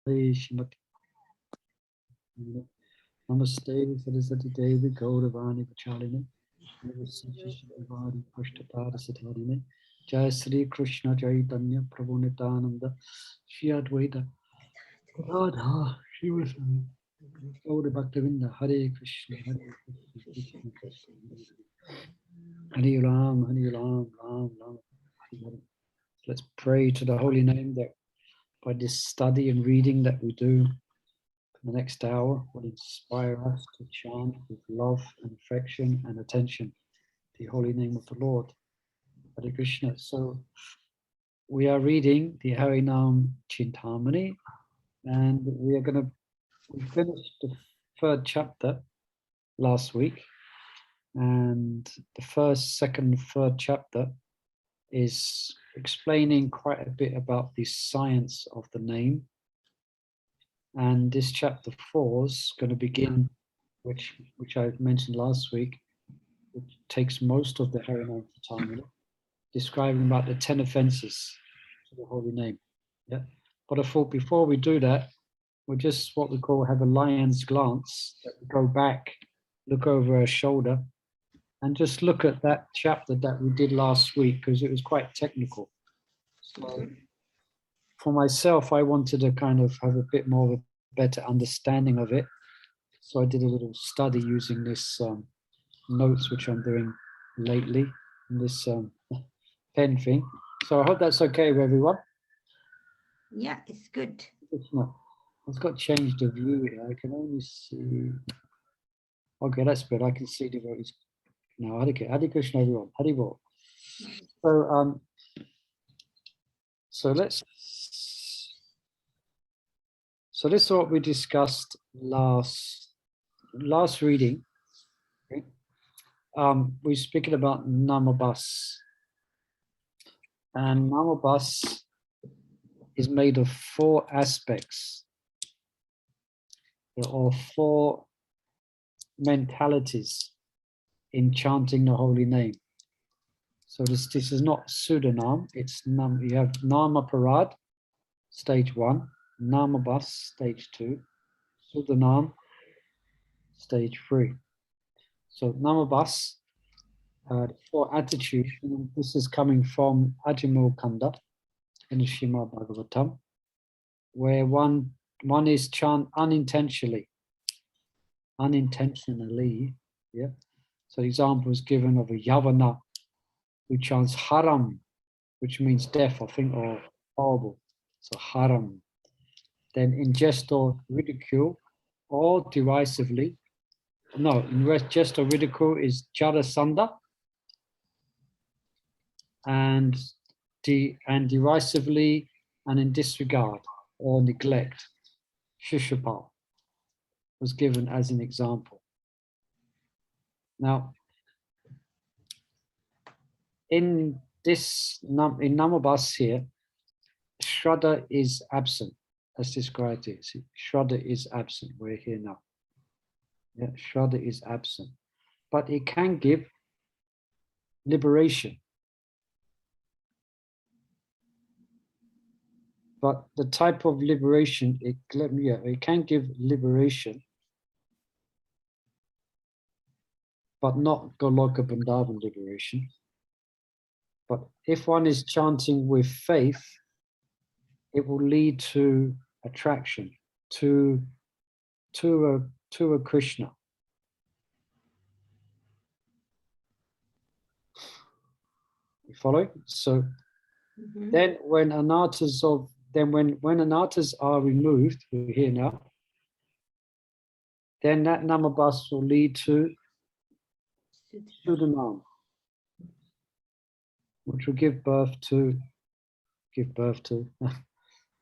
Shimati. Namaste, Saraswati Devi, Gauravani Vachaline. Namaste, Ashtatara Satarine. Jai Sri Krishna Chaitanya, Prabhu Nityananda, Shri Advaita, Radha, Shiva Sami, Gaura Bhaktavinda, Hare Krishna, Hare Krishna, Krishna Krishna, Hare Ram, Hare Ram, Ram, Ram, Hare Hare. Let's pray to the holy name that by this study and reading that we do for the next hour will inspire us to chant with love and affection and attention the holy name of the Lord. Hare Krishna. So we are reading the Harinam Chintamani, and we finished the third chapter last week, and the first, second, third chapter is explaining quite a bit about the science of the name. And this chapter 4 is going to begin, which I mentioned last week, which takes most of the Harinam Chintamani, describing about the 10 offenses to the holy name. Yeah. But I thought before we do that, we'll just what we call have a lion's glance, that we go back, look over our shoulder, and just look at that chapter that we did last week, because it was quite technical. So for myself, I wanted to kind of have a bit more of a better understanding of it. So I did a little study using this notes, which I'm doing lately, in this pen thing. So I hope that's okay with everyone. Yeah, it's good. It's not. It's got changed the view here. I can only see. Okay, that's good. I can see devotees now. Hare Krishna, everyone. Hare Bol. So this is what we discussed last reading. Okay? We're speaking about Namabas, and Namabas is made of 4 aspects. There are 4 mentalities in chanting the holy name. So this is not pseudonym, it's you have Namaparad, stage 1, Namabas, stage 2, pseudonym, stage 3. So Namabas, 4 attitudes, and this is coming from Ajamul Kanda in the Srimad Bhagavatam, where one is chant unintentionally, yeah. So the example is given of a Yavana who chants haram, which means death, I think, or horrible. So haram. Then in jest or ridicule, or derisively. No, in jest or ridicule is jarasandha, and derisively and in disregard or neglect, shishapal was given as an example. Now, in Namabas here, Shraddha is absent, as described here. See, Shraddha is absent. We're here now. Yeah, Shraddha is absent, but it can give liberation. But the type of liberation it can give liberation, but not Goloka Vrindavan liberation. But if one is chanting with faith, it will lead to attraction, to a Krishna. You follow? So then when anarthas are removed, we're here now, then that Namabas will lead to Sudanam, which will give birth to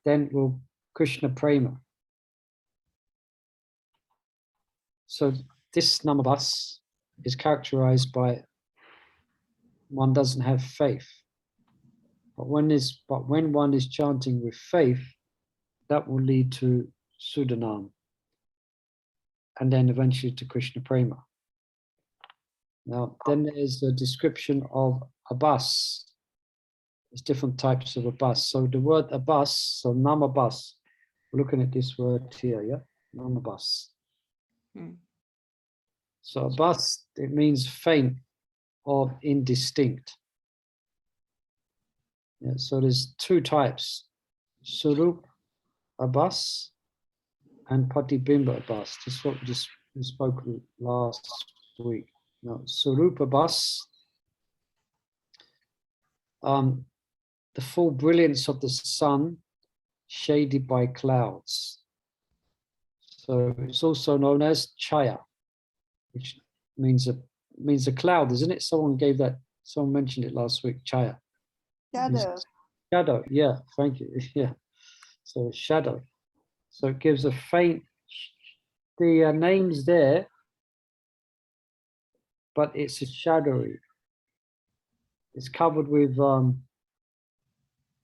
then will Krishna Prema. So this Namabas is characterized by one doesn't have faith. But when one is chanting with faith, that will lead to Sudanam, and then eventually to Krishna Prema. Now, then there's a description of Abbas. There's different types of Abbas. So the word Abbas, so Namabas, looking at this word here, yeah, Abbas. So Abbas, it means faint or indistinct. Yeah, so there's two types, Surup Abbas and Patibimba Abbas. This is what we spoke last week. Now, Surup Abbas, the full brilliance of the sun shaded by clouds. So it's also known as Chaya, which means a cloud, isn't it? Someone mentioned it last week, Chaya. Shadow. Shadow, yeah, thank you. Yeah. So shadow. So it gives a faint, the name's there, but it's a shadowy. It's covered with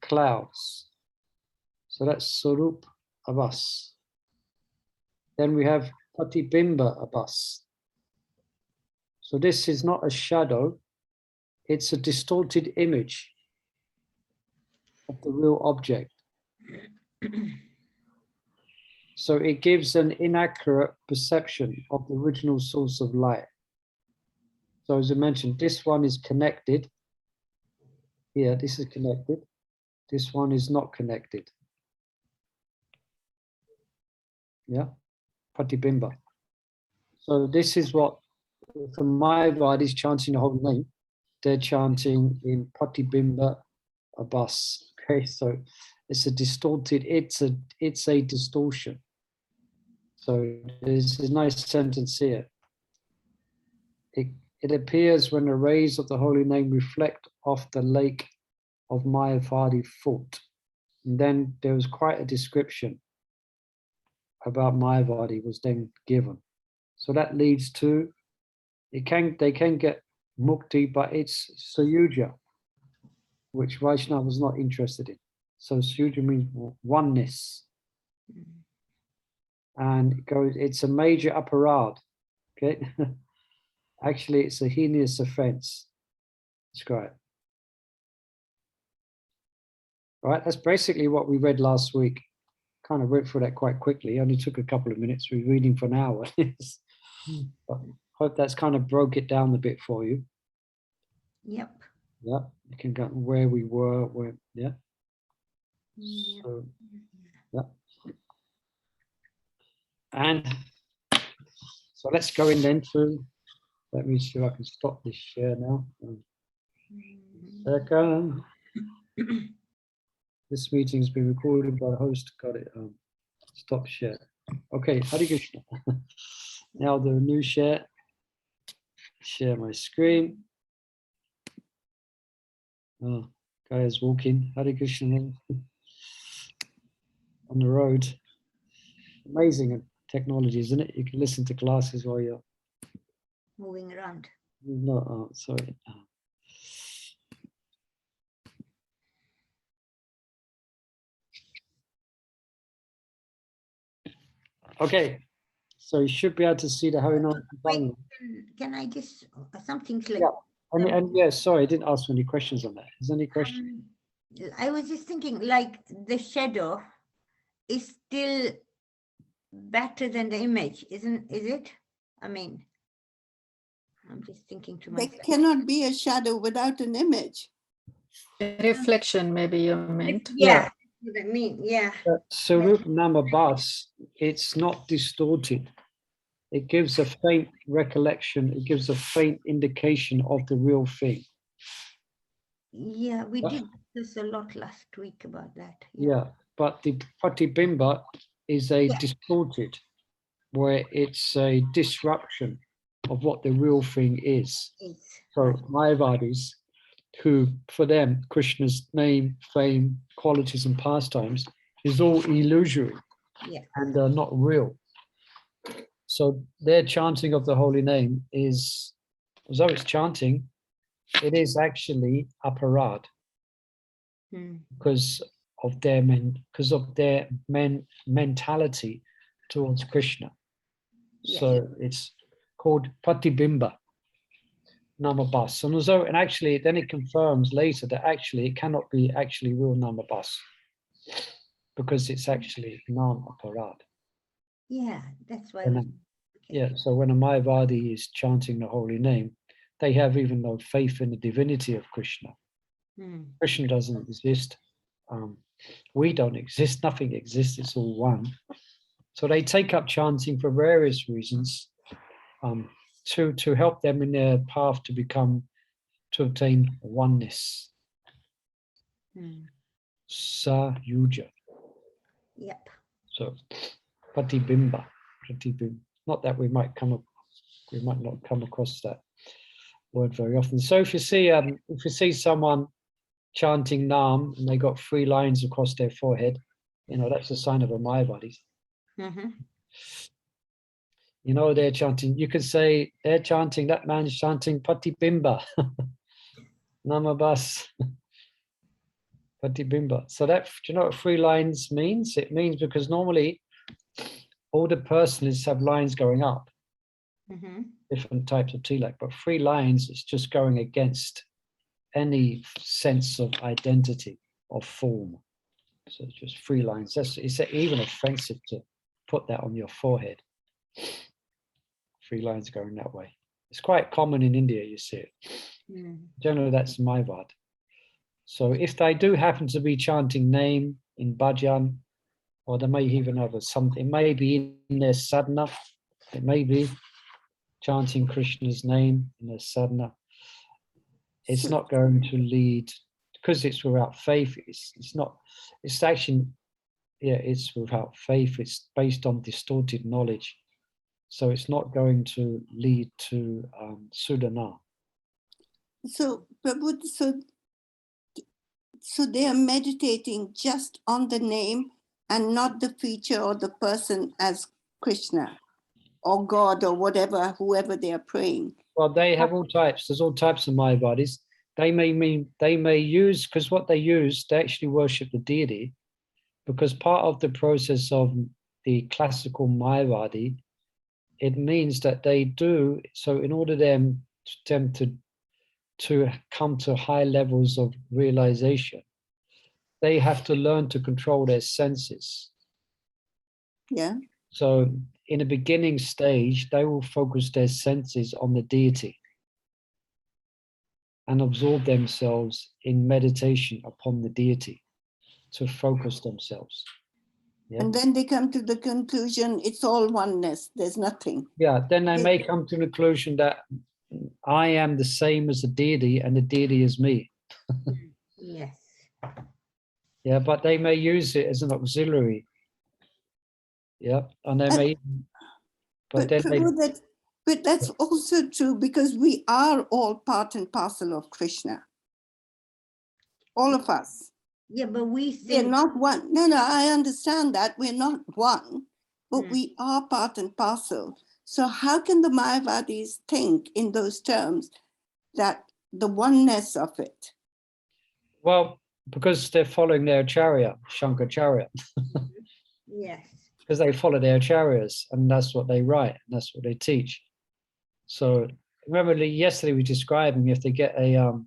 clouds. So that's Surup Abbas. Then we have Patibimba Abbas. So this is not a shadow, it's a distorted image of the real object. So it gives an inaccurate perception of the original source of light. So as I mentioned, this one is connected. Here, this is connected. This one is not connected. Yeah, Patibimba. So this is what, from Mayavadis chanting the whole name, they're chanting in Patibimba Abbas. Okay, so it's a distorted, it's a distortion. So there's a nice sentence here. It appears when the rays of the holy name reflect off the lake of Mayavadi foot. And then there was quite a description about Mayavadi was then given. So that leads to, they can get mukti, but it's Sayuja, which Vaisnava was not interested in. So Sayuja means oneness. And it's a major aparad. Okay. Actually, it's a heinous offense. That's great. Right, that's basically what we read last week. Kind of went through that quite quickly. Only took a couple of minutes. We were reading for an hour. But hope that's kind of broke it down a bit for you. Yep. Yeah, you can go where we were, yeah. So, yeah. And so let's go in then to, let me see if I can stop this share now. Second. This meeting's been recorded by the host. Got it. Stop share. Okay, Hare Krishna. Now the new share. Share my screen. Oh, guy is walking. Hare Krishna on the road. Amazing technology, isn't it? You can listen to classes while you're Moving around. No, oh, sorry. Okay, so you should be able to see the Harinam. Wait, can I just, something's like. Yeah. And yeah, sorry, I didn't ask any questions on that. Is there any question? I was just thinking, like, the shadow is still better than the image, is it? I mean, I'm just thinking to There myself. cannot be a shadow without an image. Reflection, maybe you meant. Yeah, that's what I mean, yeah. Sarup Namabas, it's not distorted. It gives a faint recollection, it gives a faint indication of the real thing. Yeah, we did this a lot last week about that. Yeah, but the Pratibimba is a distorted, where it's a disruption of what the real thing is. So Mayavadis, who for them, Krishna's name, fame, qualities and pastimes is all illusory and not real. So their chanting of the holy name is, although it's chanting, it is actually aparad because of their mentality towards Krishna. So it's called Pratibimba Namabas. And actually then it confirms later that actually it cannot be actually real Namabas. because it's actually non-aparad. Yeah, that's why. And we- then- okay. Yeah, so when a Mayavadi is chanting the holy name, they have even no faith in the divinity of Krishna. Hmm. Krishna doesn't exist. We don't exist. Nothing exists. It's all one. So they take up chanting for various reasons, to help them in their path to obtain oneness. Hmm. Sayuja. Yep. So Pratibimba. Not that we might not come across that word very often. So if you see someone chanting Nam and they got 3 lines across their forehead, that's a sign of a Mayavadi. Mm-hmm. They're chanting. You could say they're chanting. That man's chanting Patibimba, Namabas, Patibimba. So that, do you know what 3 lines means? It means because normally all the persons have lines going up, Mm-hmm. different types of tilak, but 3 lines is just going against any sense of identity or form. So it's just 3 lines. It's even offensive to put that on your forehead. 3 lines going that way. It's quite common in India, you see it. Mm. Generally, that's Mayavad. So if they do happen to be chanting name in bhajan, or they may even have something, it may be in their sadhana, it may be chanting Krishna's name in their sadhana. It's not going to lead, because it's without faith, it's actually, it's without faith, it's based on distorted knowledge. So it's not going to lead to Sudhana. So, Prabhu, so they are meditating just on the name and not the feature or the person as Krishna or God or whatever, whoever they are praying. Well, they have all types. There's all types of Mayavadis. They may use, because what they use, they actually worship the deity, because part of the process of the classical Mayavadi, it means that they do, so in order them to come to high levels of realization, they have to learn to control their senses. Yeah. So in a beginning stage, they will focus their senses on the deity and absorb themselves in meditation upon the deity to focus themselves. Yeah. And then they come to the conclusion it's all oneness, there's nothing. Yeah, then they may come to the conclusion that I am the same as the deity and the deity is me. Yes. Yeah, but they may use it as an auxiliary. Yeah, and they may, But then they, Prabhu, but that's also true because we are all part and parcel of Krishna. All of us. Yeah, but we We're think not one. No, I understand that. We're not one, but Hmm. we are part and parcel. So how can the Mayavadis think in those terms that the oneness of it? well, because they're following their acharya, Shankaracharya, yes. because they follow their acharyas, and that's what they write, and that's what they teach. So remember, yesterday we were describing if they get the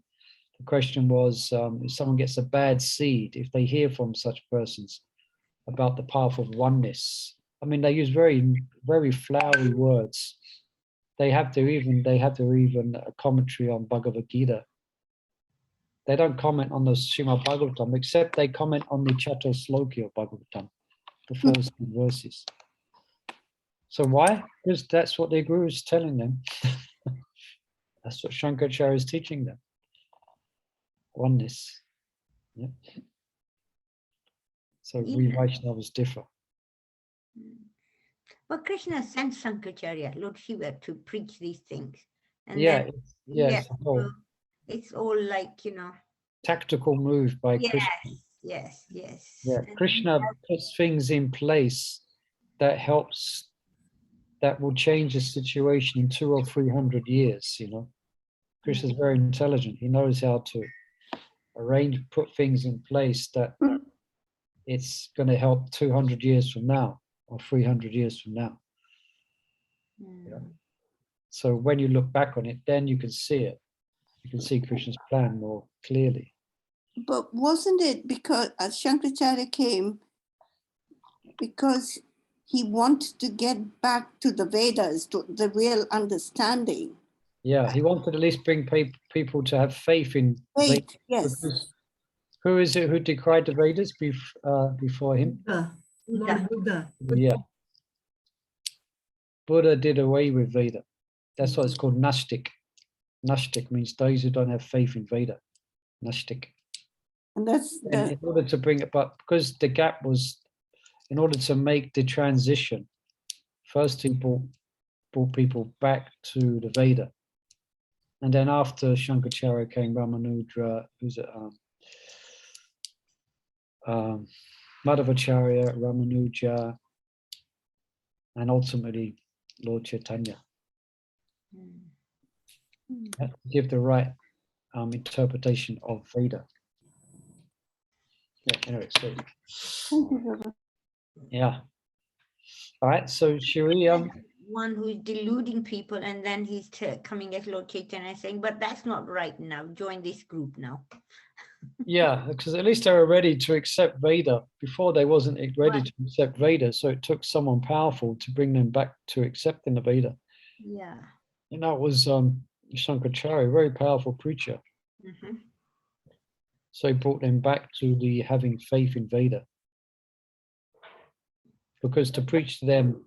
question was, if someone gets a bad seed, if they hear from such persons about the path of oneness, I mean, they use very, very flowery words. They have to even a commentary on Bhagavad Gita. They don't comment on the Srimad Bhagavatam, except they comment on the Chatur Sloki of Bhagavatam, the 4 verses. So why? Because that's what their guru is telling them. That's what Shankaracharya is teaching them. Oneness. Yeah. So we Yeah. Vaishnavas differ. But Krishna sent Shankaracharya, Lord Shiva, to preach these things. And Yeah, then, it's a whole so it's all like, tactical move by yes, Krishna. yes, yes. Yeah, And Krishna puts things in place that will change a situation in 200 or 300 years, Krishna's very intelligent. He knows how to put things in place that it's going to help 200 years from now or 300 years from now. Yeah. So when you look back on it, then you can see it. You can see Krishna's plan more clearly. But wasn't it because as Shankaracharya came because he wanted to get back to the Vedas, to the real understanding. Yeah, he wanted at least bring people to have faith in Faith, Vedas. yes. Because who is it who decried the Vedas before him? Lord Buddha. Yeah. Buddha did away with Veda. That's why it's called Nastic. Nastic means those who don't have faith in Veda. Nastic. And that's And in order to bring it back, because the gap was, in order to make the transition, first he brought people back to the Veda. And then after Shankaracharya came Ramanuja, who's it? Madhavacharya, Ramanuja, and ultimately Lord Chaitanya. Give the right interpretation of Veda. Yeah, anyway, so yeah. All right, so should we one who is deluding people, and then he's coming as Lord Chaitanya saying, but that's not right now, join this group now. yeah, because at least they were ready to accept Veda. Before they wasn't ready to accept Veda, so it took someone powerful to bring them back to accepting the Veda. Yeah. And that was Shankaracharya, a very powerful preacher. So he brought them back to the having faith in Veda. Because to preach to them,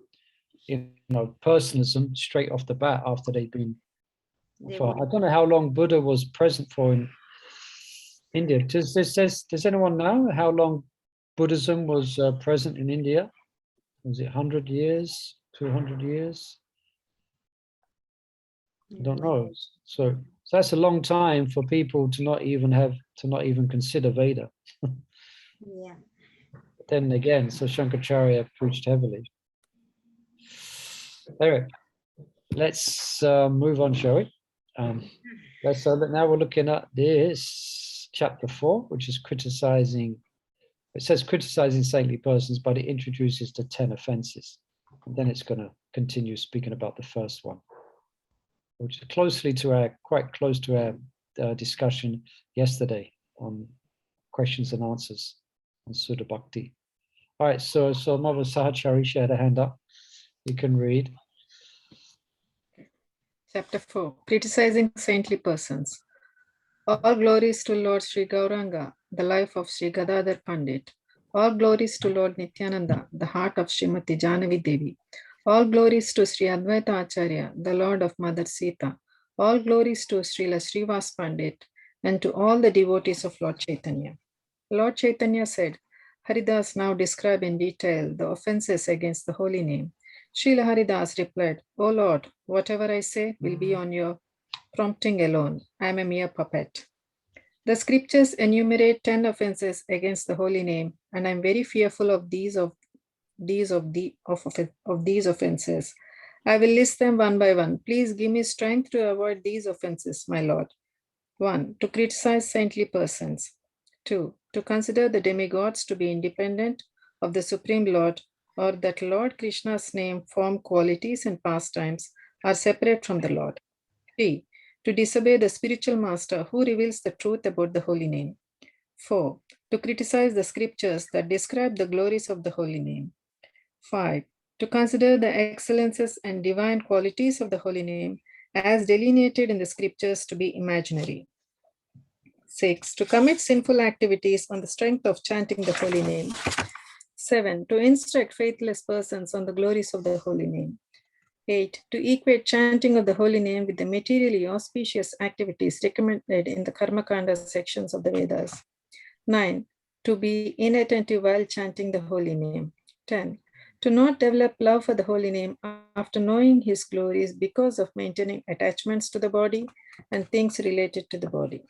personalism straight off the bat after they've been, I don't know how long Buddha was present for in India. Does anyone know how long Buddhism was present in India? Was it 100 years, 200 years? I don't know. So that's a long time for people to not even consider Veda. Yeah. But then again, so Shankaracharya preached heavily. Anyway, let's move on, shall we? Now we're looking at this chapter 4, which is criticizing. It says criticizing saintly persons, but it introduces the 10 offenses. And then it's going to continue speaking about the first one, which is quite close to our discussion yesterday on questions and answers on Sudha Bhakti. All right, so Mother Sahachari, she had a hand up. You can read. Chapter 4, Criticizing Saintly Persons. All glories to Lord Sri Gauranga, the life of Sri Gadadhar Pandit. All glories to Lord Nityananda, the heart of Srimati Janavi Devi. All glories to Sri Advaita Acharya, the Lord of Mother Sita. All glories to Srila Srivas Pandit and to all the devotees of Lord Chaitanya. Lord Chaitanya said, Haridas now describe in detail the offenses against the holy name. Srila Haridas replied, O Lord, whatever I say will be on your prompting alone. I am a mere puppet. The scriptures enumerate 10 offenses against the holy name, and I am very fearful of these offenses. I will list them one by one. Please give me strength to avoid these offenses, my Lord. 1. To criticize saintly persons. 2. To consider the demigods to be independent of the Supreme Lord, or that Lord Krishna's name, form, qualities, and pastimes are separate from the Lord. 3. To disobey the spiritual master who reveals the truth about the holy name. 4. To criticize the scriptures that describe the glories of the holy name. 5. To consider the excellences and divine qualities of the holy name as delineated in the scriptures to be imaginary. 6. To commit sinful activities on the strength of chanting the holy name. 7. To instruct faithless persons on the glories of the holy name. 8. To equate chanting of the holy name with the materially auspicious activities recommended in the Karmakanda sections of the Vedas. 9. To be inattentive while chanting the holy name. 10. To not develop love for the holy name after knowing his glories because of maintaining attachments to the body and things related to the body.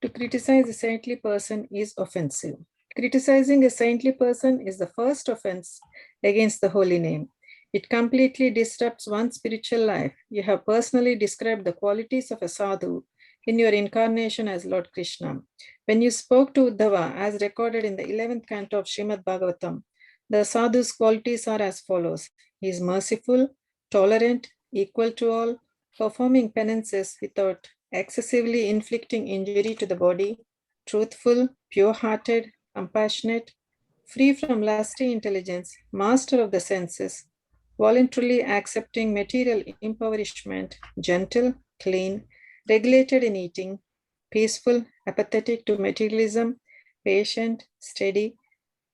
To criticize a saintly person is offensive. Criticizing a saintly person is the first offense against the holy name. It completely disrupts one's spiritual life. You have personally described the qualities of a sadhu in your incarnation as Lord Krishna. When you spoke to Uddhava, as recorded in the 11th canto of Srimad Bhagavatam, the sadhu's qualities are as follows. He is merciful, tolerant, equal to all, performing penances without excessively inflicting injury to the body, truthful, pure-hearted, compassionate, free from lusty intelligence, master of the senses, voluntarily accepting material impoverishment, gentle, clean, regulated in eating, peaceful, apathetic to materialism, patient, steady,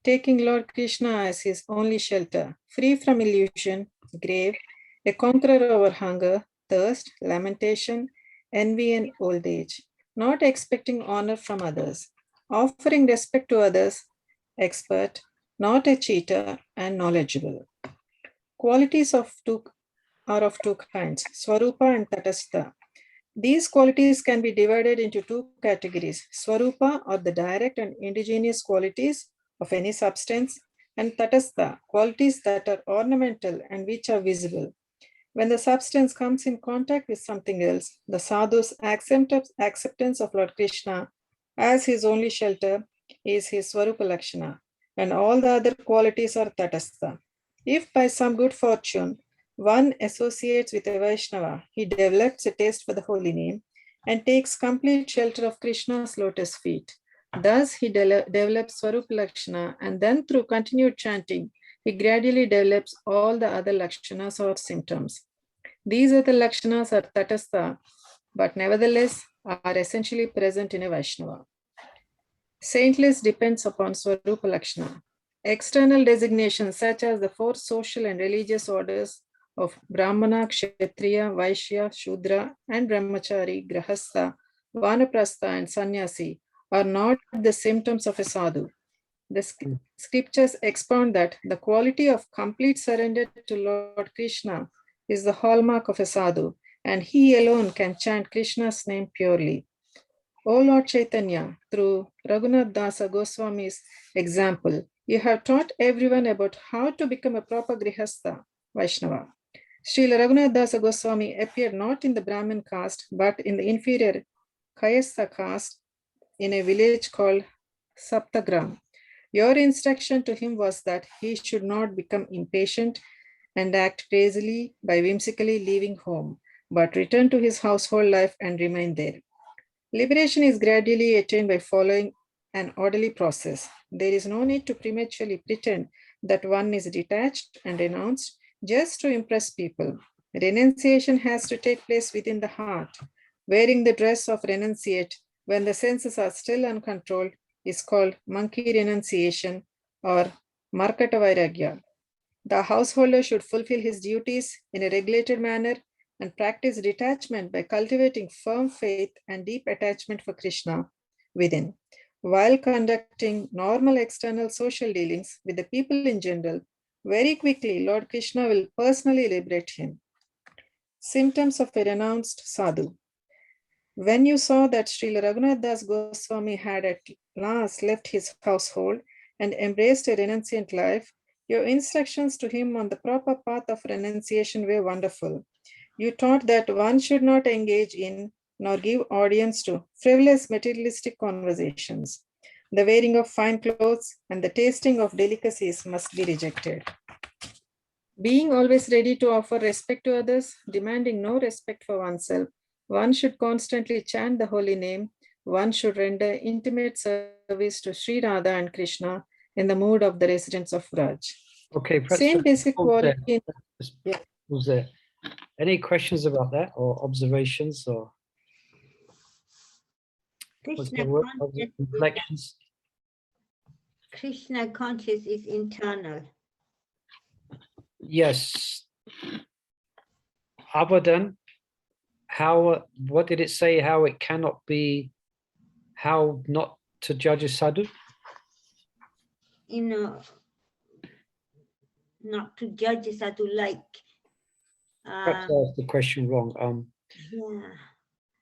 taking Lord Krishna as his only shelter, free from illusion, grave, a conqueror over hunger, thirst, lamentation, envy, and old age, not expecting honor from others, offering respect to others, expert, not a cheater, and knowledgeable. Qualities are of two kinds, Swarupa and Tatastha. These qualities can be divided into two categories. Swarupa, or the direct and indigenous qualities of any substance, and Tatastha, qualities that are ornamental and which are visible. When the substance comes in contact with something else, the sadhu's acceptance of Lord Krishna as his only shelter is his Swarupa Lakshana, and all the other qualities are Tatastha. If by some good fortune one associates with a Vaisnava, he develops a taste for the holy name and takes complete shelter of Krishna's lotus feet. Thus, he develops Swarupa Lakshana, and then through continued chanting, he gradually develops all the other Lakshanas or symptoms. These other Lakshanas are Tatastha, but nevertheless are essentially present in a Vaishnava. Saintliness depends upon Swarupa Lakshana. External designations such as the four social and religious orders of Brahmana, Kshatriya, Vaishya, Shudra, and Brahmachari, Grahastha, Vanaprastha, and Sannyasi are not the symptoms of a sadhu. The scriptures expound that the quality of complete surrender to Lord Krishna is the hallmark of a sadhu, and he alone can chant Krishna's name purely. O Lord Chaitanya, through Raghunath Dasa Goswami's example, you have taught everyone about how to become a proper Grihastha, Vaishnava. Srila Raghunath Dasa Goswami appeared not in the Brahmin caste, but in the inferior Kayastha caste in a village called Saptagram. Your instruction to him was that he should not become impatient and act crazily by whimsically leaving home, but return to his household life and remain there. Liberation is gradually attained by following an orderly process. There is no need to prematurely pretend that one is detached and renounced just to impress people. Renunciation has to take place within the heart. Wearing the dress of renunciate when the senses are still uncontrolled is called monkey renunciation or Markata Vairagya. The householder should fulfill his duties in a regulated manner and practice detachment by cultivating firm faith and deep attachment for Krishna within. While conducting normal external social dealings with the people in general, very quickly Lord Krishna will personally liberate him. Symptoms of a renounced sadhu. When you saw that Srila Raghunath Das Goswami had at last left his household and embraced a renunciant life, your instructions to him on the proper path of renunciation were wonderful. You taught that one should not engage in nor give audience to frivolous materialistic conversations. The wearing of fine clothes and the tasting of delicacies must be rejected. Being always ready to offer respect to others, demanding no respect for oneself, one should constantly chant the holy name. One should render intimate service to Sri Radha and Krishna in the mood of the residents of Vraj. Okay, Same basic quality. Was there any questions about that or observations or Krishna reflections? Krishna conscious is internal. Yes. Abadan, what did it say? How it cannot be, how not to judge a sadhu? You know, not to judge a sadhu like. Perhaps I asked the question wrong. Yeah.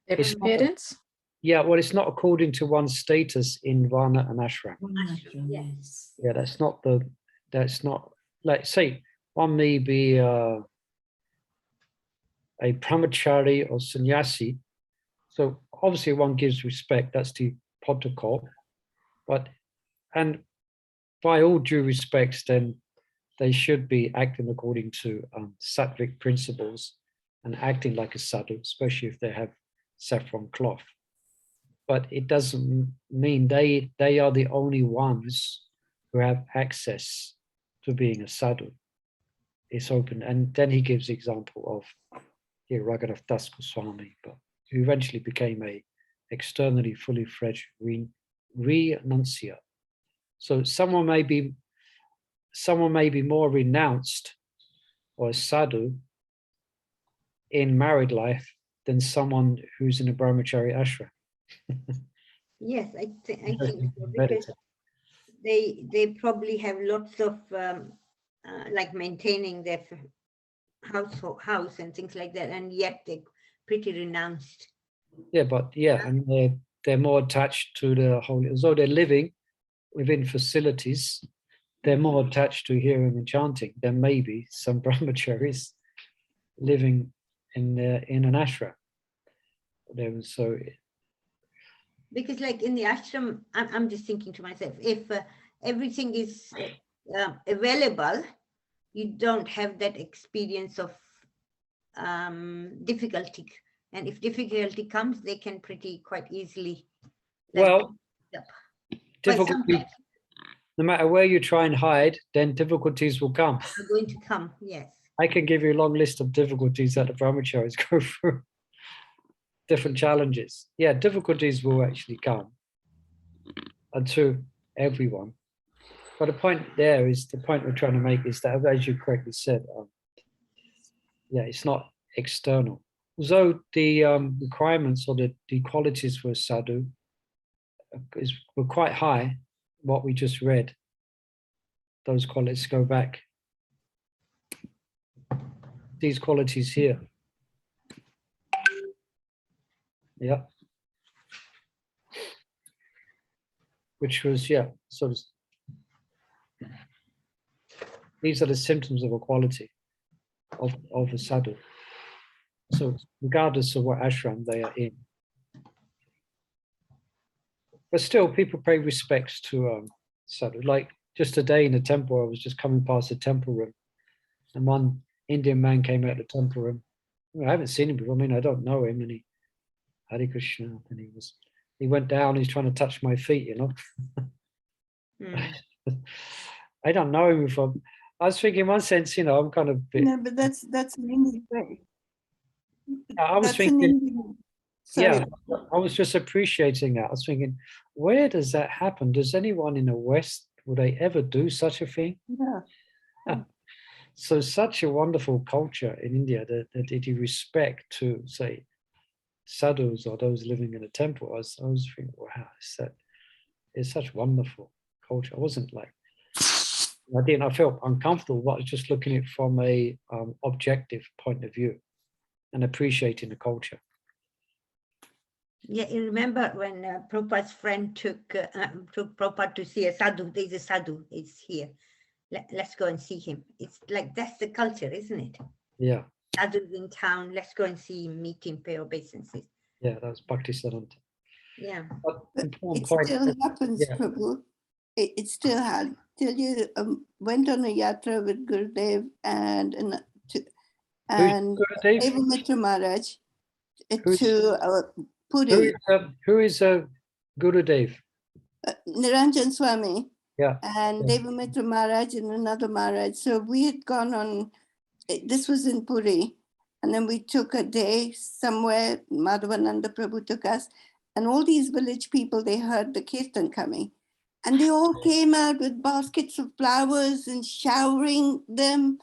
Appearance? Yeah, well, it's not according to one's status in Varna and Ashram. Yes. Yeah, that's not, like, say, one may be a brahmachari or sannyasi. So obviously one gives respect, that's the protocol. And by all due respects, then they should be acting according to sattvic principles and acting like a sadhu, especially if they have saffron cloth. But it doesn't mean they are the only ones who who have access to being a sadhu. It's open. And then he gives the example of Raghunath Das Goswami, but who eventually became a externally fully fledged renunciate. So someone may be more renounced or a sadhu in married life than someone who's in a brahmachari ashram. Yes, I think so, because they probably have lots of like maintaining their house and things like that, and yet they're pretty renounced. Yeah, but and they're more attached to the holy, although they're living within facilities, they're more attached to hearing and chanting than maybe some brahmacharis living in an ashram. There was so. Because like in the ashram, I'm just thinking to myself, if everything is available, you don't have that experience of difficulty. And if difficulty comes, they can quite easily. Well, up. difficulty, no matter where you try and hide, then difficulties will come. Are going to come, yes. I can give you a long list of difficulties that the brahmacharis go through. Different challenges. Yeah, difficulties will actually come, and to everyone. But the point there is, the point we're trying to make is that, as you correctly said, it's not external. Although the requirements or the qualities for a sadhu were quite high, what we just read, those qualities go back. These qualities here. Yeah. Which was, sort of, these are the symptoms of a quality of a sadhu. So regardless of what ashram they are in. But still, people pay respects to sadhu. Like just today in the temple, I was just coming past the temple room, and one Indian man came out of the temple room. I haven't seen him before. I mean, I don't know him, and he Hare Krishna, and he went down. He's trying to touch my feet, I don't know him before. I was thinking, in one sense, I'm kind of. No, but that's an Indian way. I was That's thinking. Sorry. Yeah, I was just appreciating that. I was thinking, where does that happen? Does anyone in the West, would they ever do such a thing? Yeah. So such a wonderful culture in India that you respect to, say, sadhus or those living in a temple. I was thinking, wow, it's such wonderful culture. I wasn't like, I felt uncomfortable, but I was just looking at it from a objective point of view and appreciating the culture. Yeah, you remember when Prabhupada's friend took Prabhupada to see a sadhu. There's a sadhu, it's here. Let's go and see him. It's like, that's the culture, isn't it? Yeah. Sadhu's in town, let's go and see him, meet him, pay obeisances. Yeah, that was Bhakti Siddhanta. Yeah. But it still happens, Prabhu. It still had, till you went on a yatra with Gurudev and Devamitra Maharaj to Puri. Who is Gurudev? Niranjan Swami. Yeah. And Devamitra Maharaj and another Maharaj. So we had gone on, this was in Puri, and then we took a day somewhere, Madhavananda Prabhu took us, and all these village people, they heard the kirtan coming. And they all came out with baskets of flowers and showering them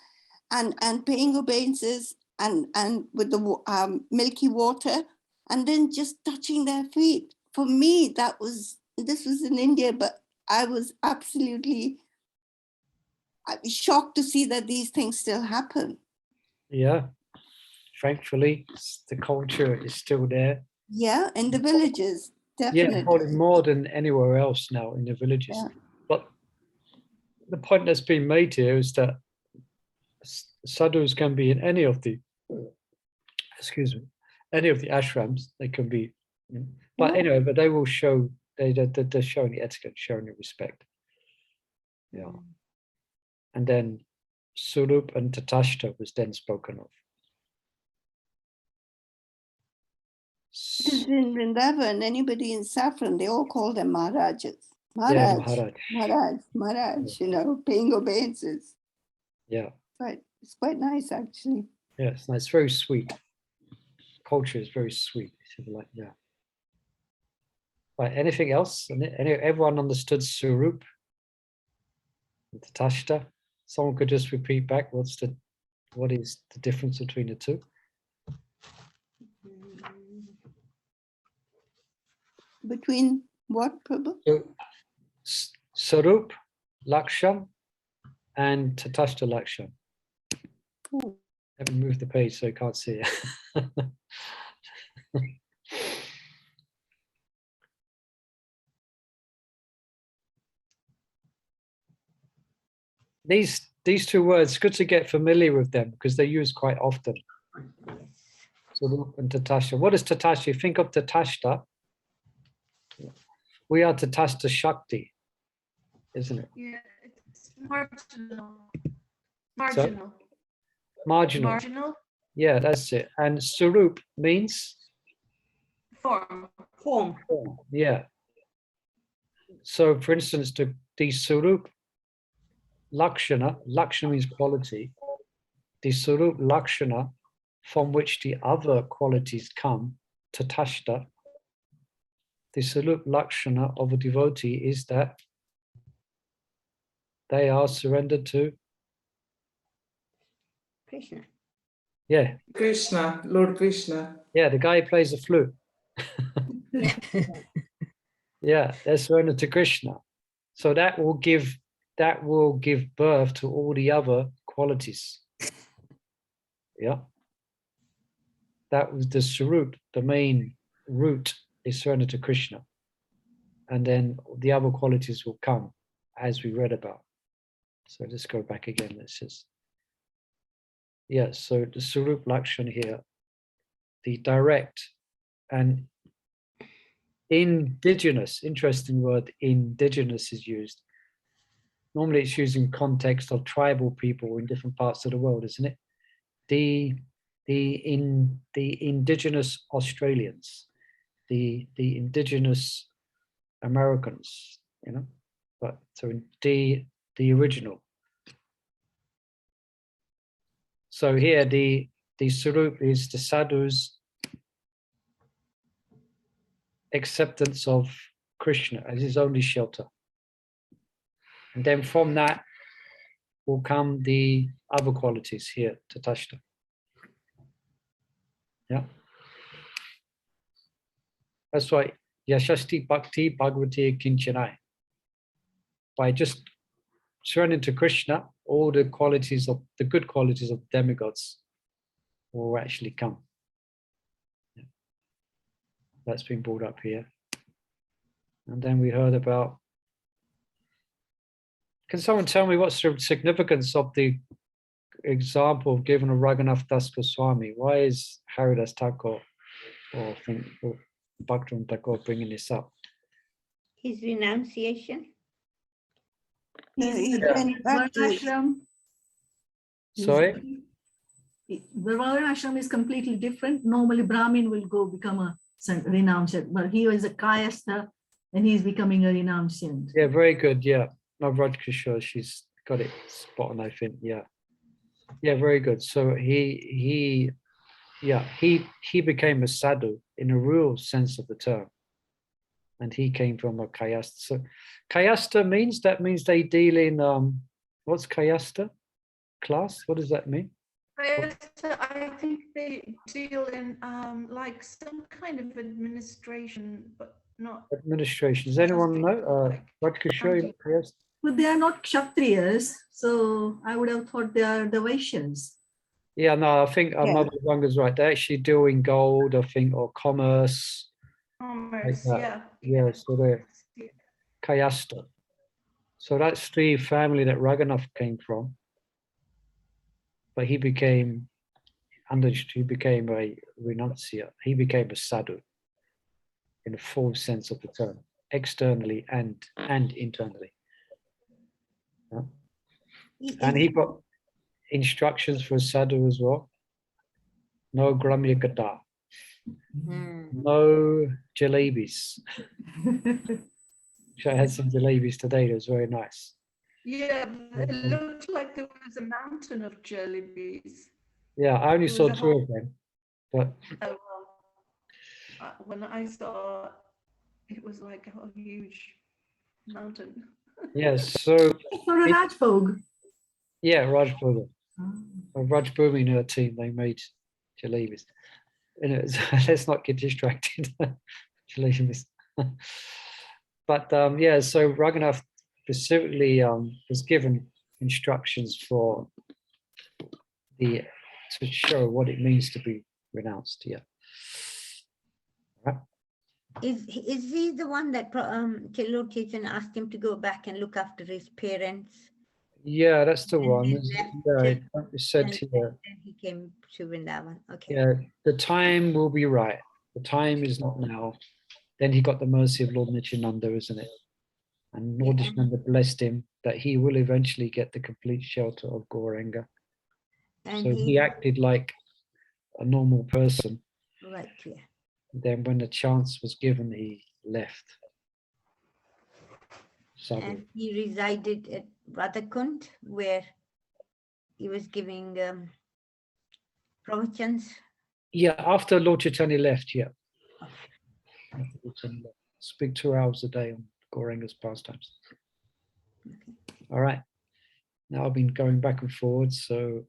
and paying obeisances and with the milky water, and then just touching their feet. For me, this was in India, but I was absolutely shocked to see that these things still happen. Yeah, thankfully, the culture is still there. Yeah, in the villages, definitely. Yeah, probably more than anywhere else now in the villages. Yeah. But the point that's being made here is that sadhus can be in any of the, any of the ashrams. They can be, but anyway, but they will show, they're showing the etiquette, showing the respect. Yeah. And then Surup and Tatashta was then spoken of. In Vrindavan, anybody in Saffron, they all call them Maharajas. Yeah, Maharaj, you know, paying obeisances. Yeah. But it's quite nice, actually. Yes, it's very sweet. Culture is very sweet. If you like, yeah. Right. Anything else? Everyone understood Surup, Tatashta. Someone could just repeat back. What is the difference between the two? Between what, Prabhu? So, Sarup, Laksham, and Tatashta Laksham. I haven't moved the page, so you can't see it. These two words, good to get familiar with them because they're used quite often. Sarup and Tatashta. What is Tatashta? You think of Tatashta. We are Tatashta Shakti, isn't it? Yeah, it's marginal. Marginal. Marginal Yeah, that's it. And Sarup means? form. Form. Yeah. So, for instance, the Sarup Lakshana, Lakshana means quality. The Sarup Lakshana, from which the other qualities come, Tatashta. The Sarup Lakshana of a devotee is that they are surrendered to Krishna. Yeah. Krishna, Lord Krishna. Yeah, the guy who plays the flute. Yeah, they're surrendered to Krishna. So that will give birth to all the other qualities. Yeah. That was the Sarup, the main root is surrendered to Krishna. And then the other qualities will come as we read about. So let's go back again. This is, yeah, so the Sarup Lakshan here, the direct and indigenous, interesting word, indigenous is used. Normally it's used in context of tribal people in different parts of the world, isn't it? The indigenous Australians, the indigenous Americans, you know, but so the original. So here the Sarup is the Sadhu's acceptance of Krishna as his only shelter. And then from that will come the other qualities here, Tatashta. Yeah. That's why Yashasti Bhakti Bhagavati Kinchanai. By just surrendering to Krishna, all the qualities of the good qualities of demigods will actually come. Yeah. That's been brought up here. And then we heard about, can someone tell me what's the significance of the example given of Raghunath Das Goswami? Why is Haridas Thakur or Bhaktivinoda Thakur bringing this up? His renunciation. He Yeah. went back to it. Varnashram. Sorry? The Varnashram is completely different. Normally Brahmin will go become a renunciant, but he was a Kayastha and he's becoming a renunciant. Yeah, very good. Yeah. No, Rajkishore, she's got it spot on, I think. Yeah. Yeah, very good. So he became a sadhu in a real sense of the term. And he came from a Kayastha. So Kayastha means they deal in what's Kayastha? Class? What does that mean? I think they deal in like some kind of administration, but not Administration. Does anyone know? Rajkishore, Kayastha? But they are not Kshatriyas, so I would have thought they are the Vaishyas. Yeah, no, I think Mother Ranga's right. They actually deal in gold, I think, or commerce. commerce. Like Yeah. Yeah, so they're Kayastha. So that's the family that Raghunath came from. But he became a renunciate. He became a sadhu in the full sense of the term, externally and internally. Yeah. And he got instructions for a sadhu as well. No gramya gata. No jalebis. So I had some jalebis today. It was very nice. Yeah, it looked like there was a mountain of jellybees. Yeah, I only It was saw a 2 of them, but Oh, well, when I saw it was like a huge mountain. yes. So For a Rajbhog. yeah, Raj Burger. Raj Bhumi and her team, they made jalebis. And it was, let's not get distracted. Jalebis. But yeah, so Raghunath specifically was given instructions for to show what it means to be renounced. Yeah. Right. Is he the one that Lord Chaitanya asked him to go back and look after his parents? Yeah, that's the And one. then left Yeah, it said and here. then he came to Vrindavan. Okay. Yeah, the time will be right. The time is not now. Then he got the mercy of Lord Nityananda, isn't it? And Lord Yeah. Nityananda blessed him that he will eventually get the complete shelter of Gauranga. And So he acted like a normal person. right, yeah. Then when the chance was given, he left. Sadhu. And he resided at Radhakund, where he was giving pravachans. Yeah, after Lord Chaitanya left, yeah. After Lord Chaitanya left. Speak 2 hours a day on Gauranga's pastimes. All right. Now I've been going back and forward, so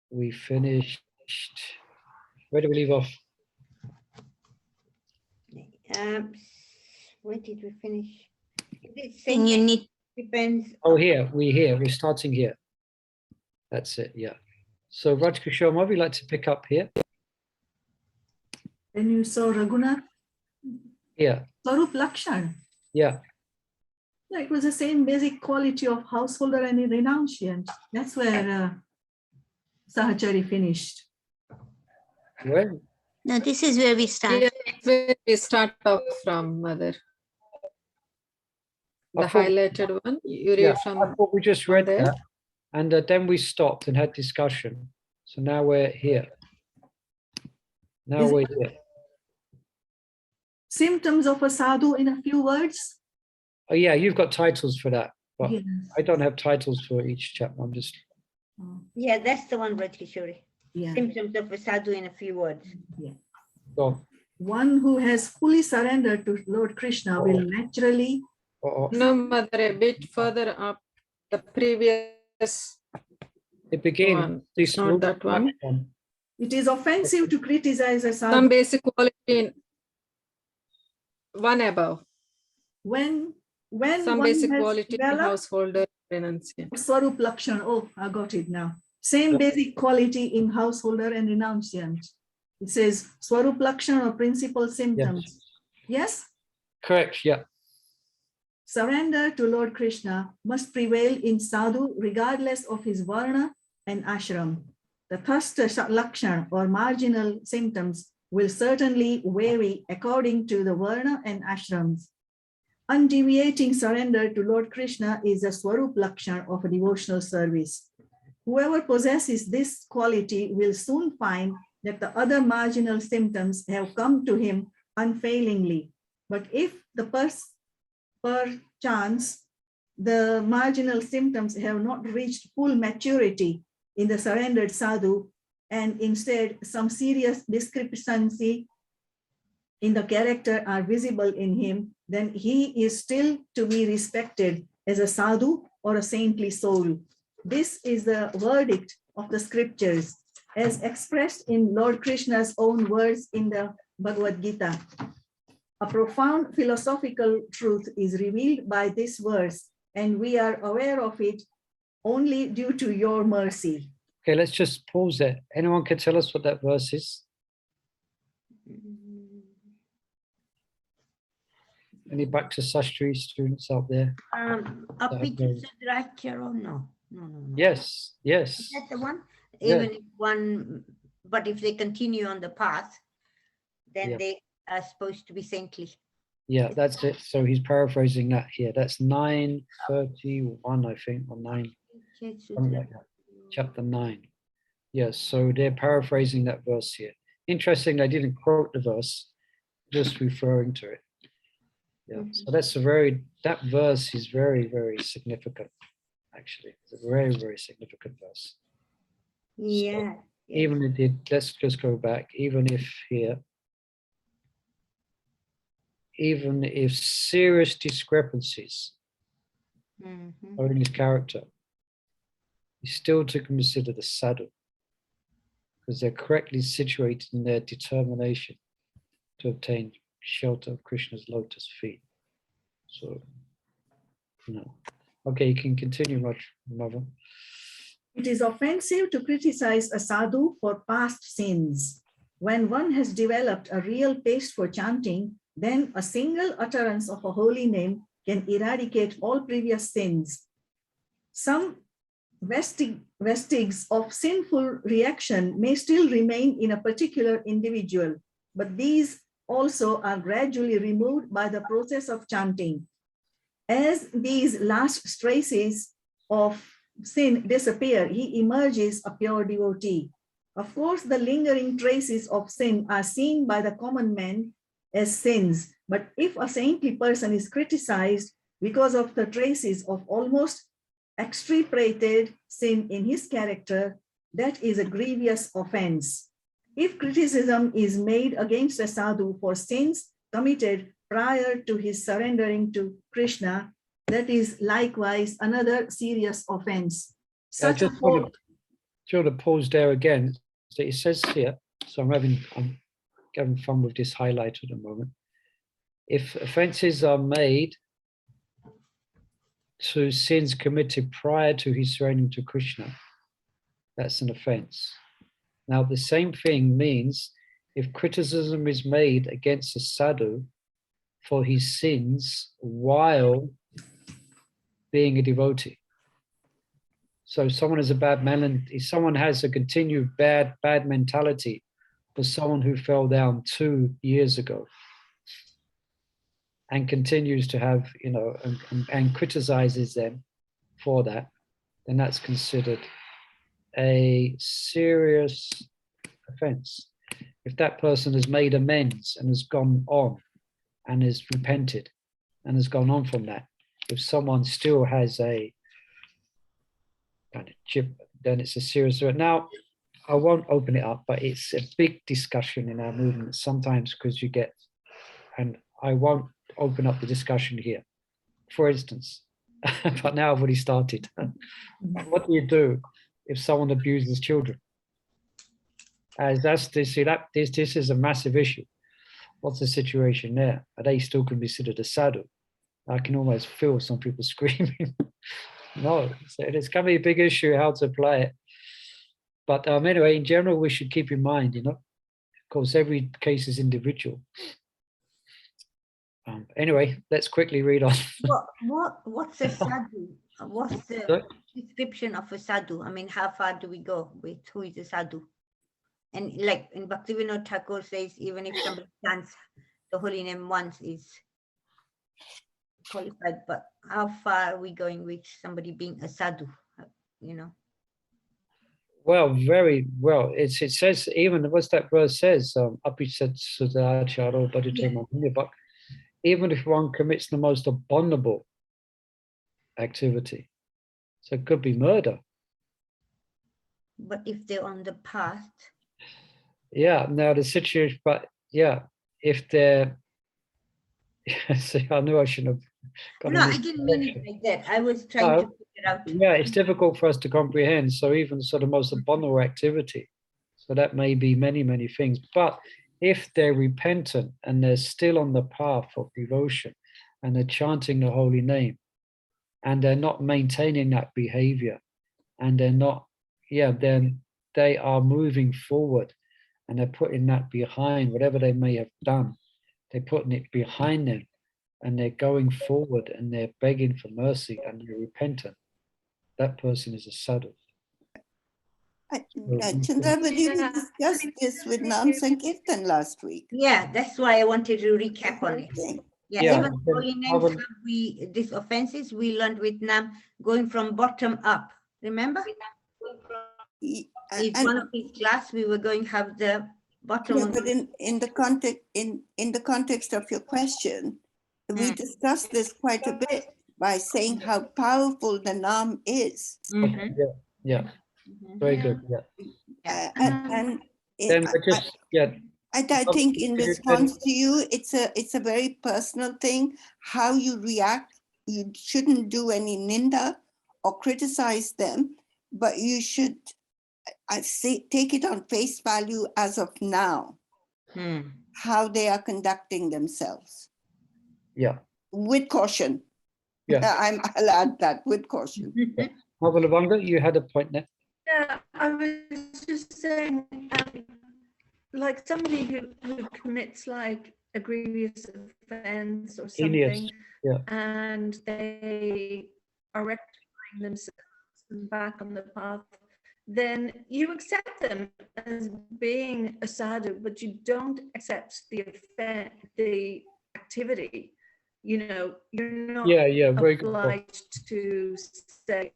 we finished. Where do we leave off? Where did we finish? In unit Depends. Oh, we're starting here. That's it, yeah. So Raj Kishore, would we like to pick up here? Then you saw Raghunath, Yeah, Swarup Lakshan. yeah. Yeah, it was the same basic quality of householder and a renunciant. That's where Sahachari finished. Where? no, this is where we start. Yeah, that's where we start off from, Mother. The I thought- highlighted one. You read Yeah, from I thought we just from read there? that, and then we stopped and had discussion. So now we're here. Now Is we're it- here. Symptoms of a sadhu in a few words. Oh yeah, you've got titles for that, but Yes. I don't have titles for each chapter. I'm just Yeah, that's the one, Rajkishori. Yeah. Symptoms of a sadhu in a few words. gone. One who has fully surrendered to Lord Krishna will naturally. No, Mother, a bit further up, the previous It began. one. This Not that one. It is offensive to criticize a sadhu Some basic quality in one above. when Some one basic has quality in developed householder renunciant. Swarup Lakshan. Oh, I got it now. Same basic quality in householder and renunciant. It says Swarup Lakshan or principal symptoms. Yes? Correct. Yeah. Surrender to Lord Krishna must prevail in sadhu regardless of his varna and ashram. The thirst lakshan or marginal symptoms will certainly vary according to the varna and ashrams. Undeviating surrender to Lord Krishna is a swarup lakshan of a devotional service. Whoever possesses this quality will soon find that the other marginal symptoms have come to him unfailingly. But if the perchance the marginal symptoms have not reached full maturity in the surrendered sadhu, and instead some serious discrepancy in the character are visible in him, then he is still to be respected as a sadhu or a saintly soul. This is the verdict of the scriptures as expressed in Lord Krishna's own words in the Bhagavad Gita. A profound philosophical truth is revealed by this verse, and we are aware of it only due to your mercy. Okay, let's just pause there. Anyone can tell us what that verse is? Any back to Sastri students out there? Apita Sadracha or no? No. Yes, yes. Is that the one? Yeah. Even if one, but if they continue on the path, then Yeah. they are supposed to be saintly. Yeah, that's it. So he's paraphrasing that here. That's 931, I think, or 9, something like that. Chapter 9. Yes, so they're paraphrasing that verse here. Interesting, they didn't quote the verse, just referring to it. Yeah, so that's that verse is very, very significant, actually. It's a very, very significant verse. Yeah. So even if let's just go back, even if serious discrepancies are in his character, he's still to consider the sadhu, because they're correctly situated in their determination to obtain shelter of Krishna's lotus feet. So, okay, you can continue, Mother. It is offensive to criticize a sadhu for past sins. When one has developed a real taste for chanting, then a single utterance of a holy name can eradicate all previous sins. Some vestiges of sinful reaction may still remain in a particular individual, but these also are gradually removed by the process of chanting. As these last traces of sin disappear, he emerges a pure devotee. Of course, the lingering traces of sin are seen by the common man as sins, but if a saintly person is criticized because of the traces of almost extirpated sin in his character, that is a grievous offense. If criticism is made against a sadhu for sins committed prior to his surrendering to Krishna, that is likewise another serious offense. Such I just want to pause there again. So it says here, so I'm having fun with this highlight at the moment. If offenses are made to sins committed prior to his surrendering to Krishna, that's an offense. Now, the same thing means if criticism is made against a sadhu for his sins while being a devotee. So if someone has a if someone has a continued bad mentality for someone who fell down 2 years ago and continues to have, and criticizes them for that, then that's considered a serious offense. If that person has made amends and has gone on and has repented and has gone on from that, if someone still has a kind of chip, then it's a serious. Now, I won't open it up, but it's a big discussion in our movement sometimes, because you get, and I won't open up the discussion here. For instance, but now I've already started. What do you do if someone abuses children? As this is a massive issue. What's the situation there? Are they still considered a sadhu? I can almost feel some people screaming. No, so it's going to be a big issue how to apply it. But anyway, in general, we should keep in mind, of course, every case is individual. Anyway, let's quickly read on. What's a sadhu? What's the description of a sadhu? I mean, how far do we go with who is a sadhu? And like in Bhaktivinoda Thakur says, even if somebody chants the holy name once is qualified, but how far are we going with somebody being a sadhu? Well, very well. It says, even what's that verse says, but even if one commits the most abominable activity, so it could be murder. But if they're on the path. Yeah, now the situation, but yeah, if they're, see, I knew I shouldn't have. No, I didn't mean it like that. I was trying to figure out. Yeah, it's difficult for us to comprehend. So even sort of most abominable activity, so that may be many, many things. But if they're repentant and they're still on the path of devotion and they're chanting the holy name and they're not maintaining that behavior and they're not, then they are moving forward and they're putting that behind, whatever they may have done, they're putting it behind them and they're going forward and they're begging for mercy and they're repentant. That person is a sadhu. Chandra, we discussed this with Nam Sankirtan last week. Yeah, that's why I wanted to recap on it. Yeah, even holy names, these offenses we learned with Nam going from bottom up. Remember? In one of his class, we were going to have the bottom. Yeah, but in the context of your question, we discussed this quite a bit by saying how powerful the Nam is. Mhm. Yeah, Mhm. very Yeah. good. Yeah. And Then we're just, I think in You can- response to you, it's a very personal thing, how you react. You shouldn't do any ninda or criticize them, but you should, I say, take it on face value as of now, Hmm. how they are conducting themselves, yeah. with caution. Yeah. I'll add that, with caution. Mother Lavanga, you had a point there. Yeah, I was just saying, like somebody who commits like a grievous offense or Heinous, something, yeah. and they are rectifying themselves and back on the path, then you accept them as being a sadhu, but you don't accept the activity. You know, you're not Yeah, very good point. obliged to say,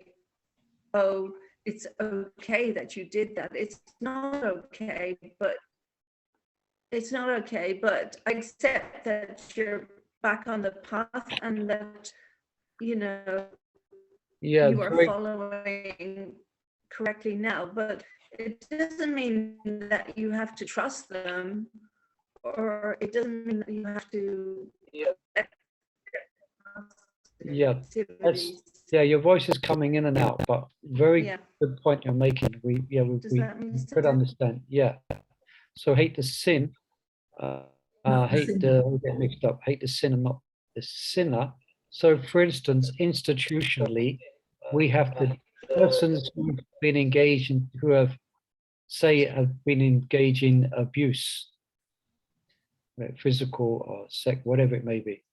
oh, it's okay that you did that. It's not okay, but I accept that you're back on the path and that, you know, Yeah, you are very, following correctly now, but it doesn't mean that you have to trust them, or it doesn't mean that you have to activities. your voice is coming in and out, but very Yeah. good point you're making. We Does we that mean could Sadhu? understand. Yeah. So hate the sin, hate we get mixed up. Hate the sin and not the sinner. So, for instance, institutionally, we have the persons who've been engaged in, who have been engaged in abuse, physical or sex, whatever it may be.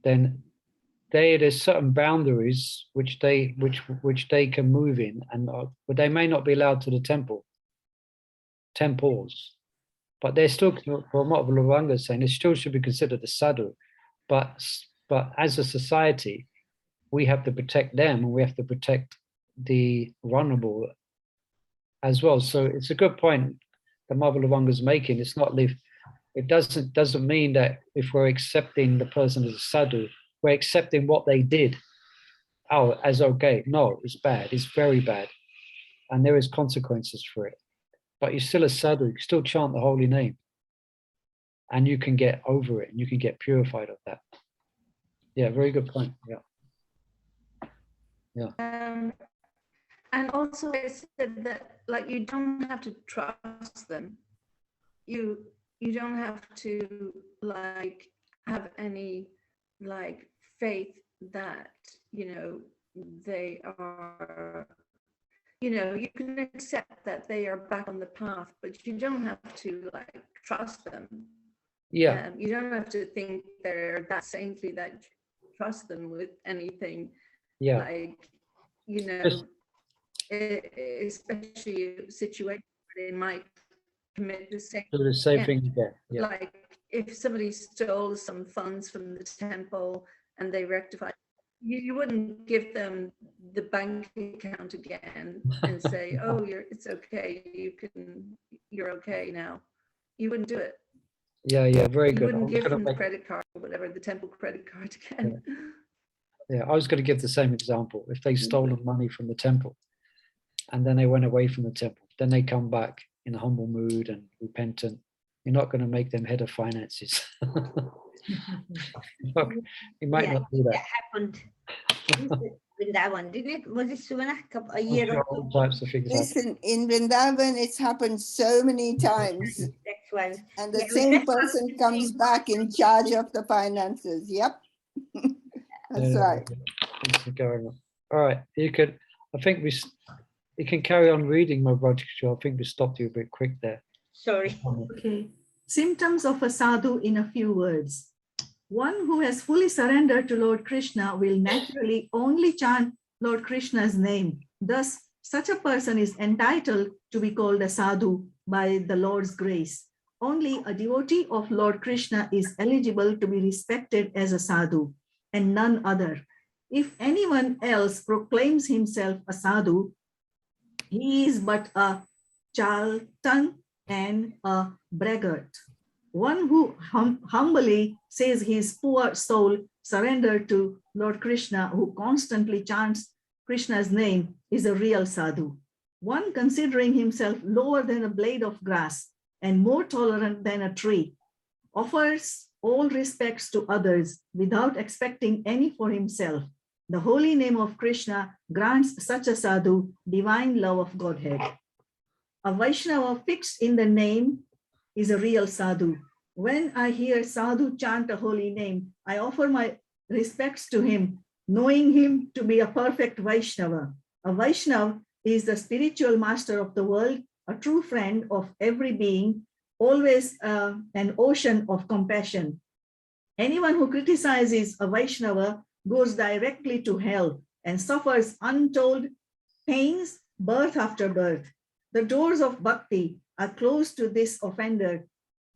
Then there's certain boundaries which they can move in, and but they may not be allowed to the temples, but they're still, for what Lavanga is saying, it still should be considered a sadhu. But as a society, we have to protect them, and we have to protect the vulnerable as well. So it's a good point that Mother Lavanga is making. It's not it doesn't mean that if we're accepting the person as a sadhu, we're accepting what they did as okay. No, it's bad. It's very bad, and there is consequences for it. But you're still a sadhu. You can still chant the holy name, and you can get over it, and you can get purified of that. Yeah, very good point. Yeah. And also I said that, like, you don't have to trust them. You don't have to like have any like faith that, you know, they are, you know, you can accept that they are back on the path, but you don't have to like trust them. Yeah. You don't have to think they're that saintly that you trust them with anything. Yeah. Like, you know, especially a situation where they might commit the same Do the same again. thing again. Yeah. Like if somebody stole some funds from the temple and they rectify, you wouldn't give them the bank account again and say, oh, it's okay, you're okay now. You wouldn't do it. Yeah, very You good. wouldn't give them the credit card or whatever, the temple credit card again. Yeah, I was going to give the same example. If they stolen money from the temple and then they went away from the temple, then they come back in a humble mood and repentant, you're not going to make them head of finances. You might not do that. That happened with that one, didn't it? Was it Suvana a year Sure, or all so? types of things happen. Listen, in Vrindavan, it's happened so many times. That's why. And the Yeah, same that's what I person was comes saying. back in charge of the finances. Yep. That's right. This is going on. All right, you could. I think you can carry on reading, my brother. I think we stopped you a bit quick there. Sorry. Okay. Symptoms of a sadhu in a few words. One who has fully surrendered to Lord Krishna will naturally only chant Lord Krishna's name. Thus, such a person is entitled to be called a sadhu by the Lord's grace. Only a devotee of Lord Krishna is eligible to be respected as a sadhu, and none other. If anyone else proclaims himself a sadhu, he is but a charlatan and a braggart. One who humbly says his poor soul surrendered to Lord Krishna, who constantly chants Krishna's name, is a real sadhu. One considering himself lower than a blade of grass and more tolerant than a tree, offers all respects to others without expecting any for himself. The holy name of Krishna grants such a sadhu divine love of Godhead. A Vaishnava fixed in the name is a real sadhu. When I hear sadhu chant a holy name, I offer my respects to him, knowing him to be a perfect Vaishnava. A Vaishnava is the spiritual master of the world, a true friend of every being, always an ocean of compassion. Anyone who criticizes a Vaishnava goes directly to hell and suffers untold pains, birth after birth. The doors of bhakti are closed to this offender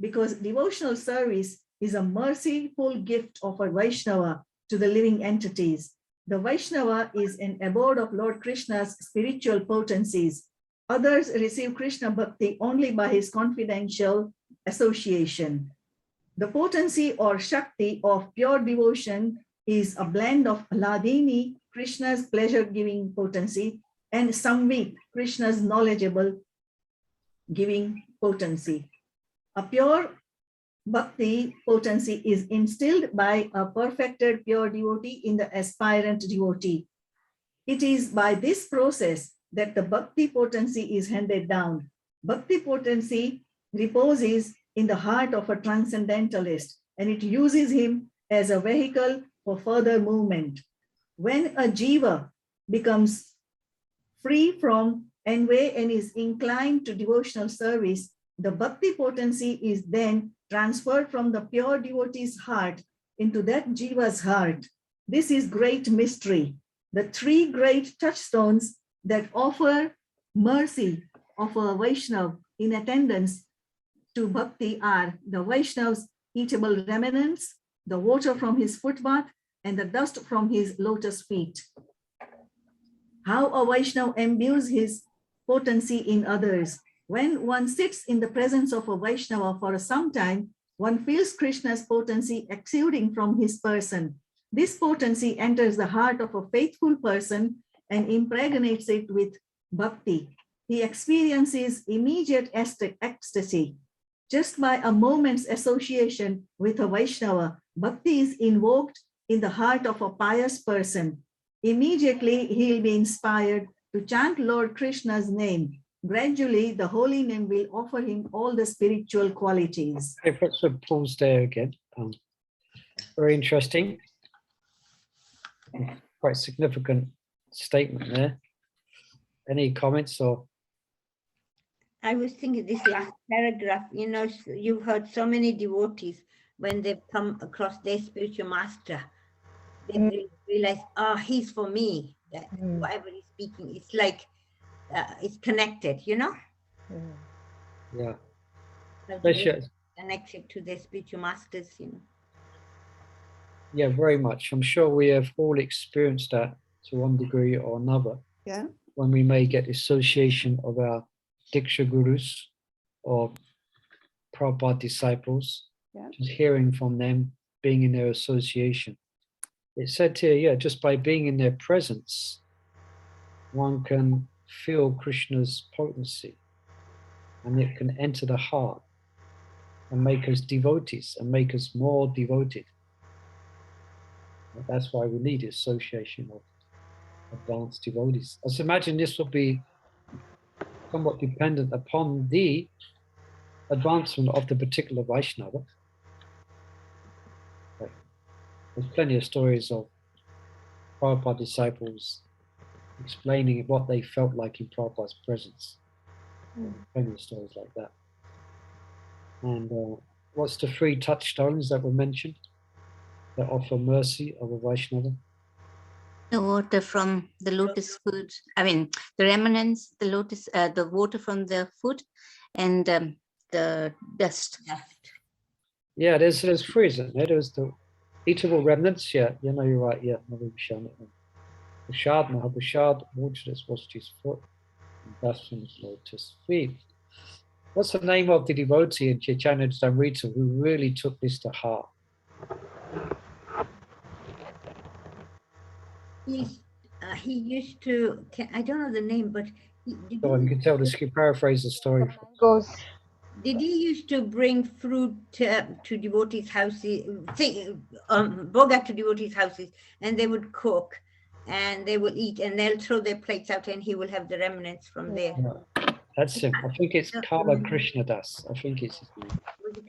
because devotional service is a merciful gift of a Vaishnava to the living entities. The Vaishnava is an abode of Lord Krishna's spiritual potencies. Others receive Krishna bhakti only by his confidential association. The potency or Shakti of pure devotion is a blend of Hladini, Krishna's pleasure-giving potency, and Samvit, Krishna's knowledgeable giving potency. A pure bhakti potency is instilled by a perfected pure devotee in the aspirant devotee. It is by this process that the bhakti potency is handed down. Bhakti potency reposes in the heart of a transcendentalist, and it uses him as a vehicle for further movement. When a jiva becomes free from envy and is inclined to devotional service, the bhakti potency is then transferred from the pure devotee's heart into that jiva's heart. This is great mystery. The three great touchstones that offer mercy of a Vaishnava in attendance to bhakti are the Vaishnava's eatable remnants, the water from his footbath, and the dust from his lotus feet. How a Vaishnava imbues his potency in others. When one sits in the presence of a Vaishnava for some time, one feels Krishna's potency exuding from his person. This potency enters the heart of a faithful person and impregnates it with bhakti. He experiences immediate ecstasy. Just by a moment's association with a Vaishnava, bhakti is invoked in the heart of a pious person. Immediately, he'll be inspired to chant Lord Krishna's name. Gradually, the holy name will offer him all the spiritual qualities. If let's pause there again. Very interesting. Quite significant statement there. Any comments or? I was thinking this last paragraph, you know, you've heard so many devotees when they've come across their spiritual master, they realize, oh, he's for me. That whatever he's speaking, it's like it's connected, you know? Yeah. Connected to their spiritual masters, you know. Yeah, very much. I'm sure we have all experienced that to one degree or another. Yeah. When we may get association of our Diksha gurus or Prabhupada disciples, just hearing from them, being in their association. It said here, yeah, just by being in their presence, one can feel Krishna's potency, and it can enter the heart and make us devotees and make us more devoted. That's why we need association of advanced devotees. I imagine this will be somewhat dependent upon the advancement of the particular Vaishnava. There's plenty of stories of Prabhupada disciples explaining what they felt like in Prabhupada's presence. Plenty of stories like that. And what's the three touchstones that were mentioned that offer mercy of a Vaishnava? The water from the lotus foot, the remnants, the lotus, the water from the foot, and the dust. Yeah, there's three, isn't there? There's the eatable remnants, yeah, you know, you're right, yeah. Prashad, Mahaprashad, water that's washed his foot, and dust from his lotus feet. What's the name of the devotee in Chaitanya Charitamrita who really took this to heart? He used to, I don't know the name, but So you can tell this, you paraphrase the story. Goes. did he used to bring fruit to devotees' houses, boga to devotees' houses, and they would cook and they will eat and they'll throw their plates out and he will have the remnants from there. Yeah. That's him. I think it's Kala Krishna Das. I think it's his name.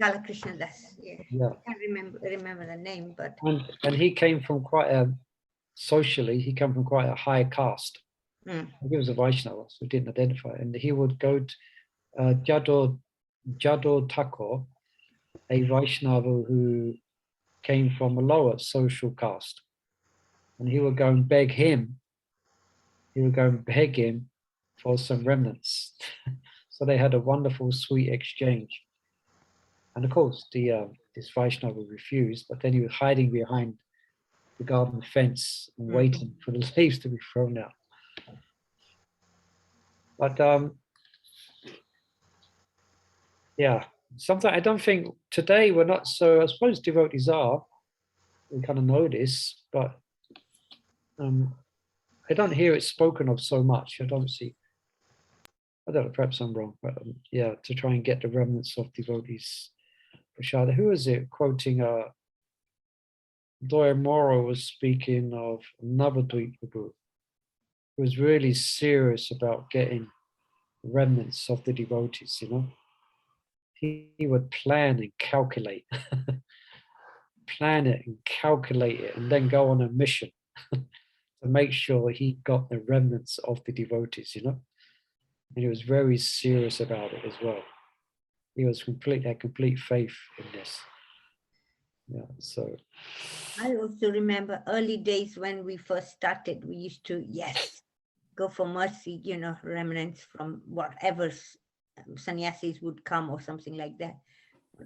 Kala Krishna Das. Yeah. Yeah. I can't remember the name, but And he came from quite a, socially, he came from quite a high caste. He was a Vaisnava, so he didn't identify. And he would go to Jador Thakur, a Vaishnava who came from a lower social caste. And he would go and beg him, for some remnants. So they had a wonderful, sweet exchange. And of course, this Vaishnava refused, but then he was hiding behind the garden fence and waiting for the leaves to be thrown out. But yeah, sometimes I don't think today we're not so, I suppose devotees are, we kind of know this, but I don't hear it spoken of so much. I don't know, perhaps I'm wrong, but yeah, to try and get the remnants of devotees. Prashad, who is it quoting? Doya Moro was speaking of Navadvip Prabhu, who was really serious about getting remnants of the devotees, you know. He would plan and calculate, plan it and calculate it, and then go on a mission to make sure he got the remnants of the devotees, you know. And he was very serious about it as well. He was had complete faith in this. Yeah, so. I also remember early days when we first started, we used to, go for mercy, you know, remnants from whatever sannyasis would come or something like that.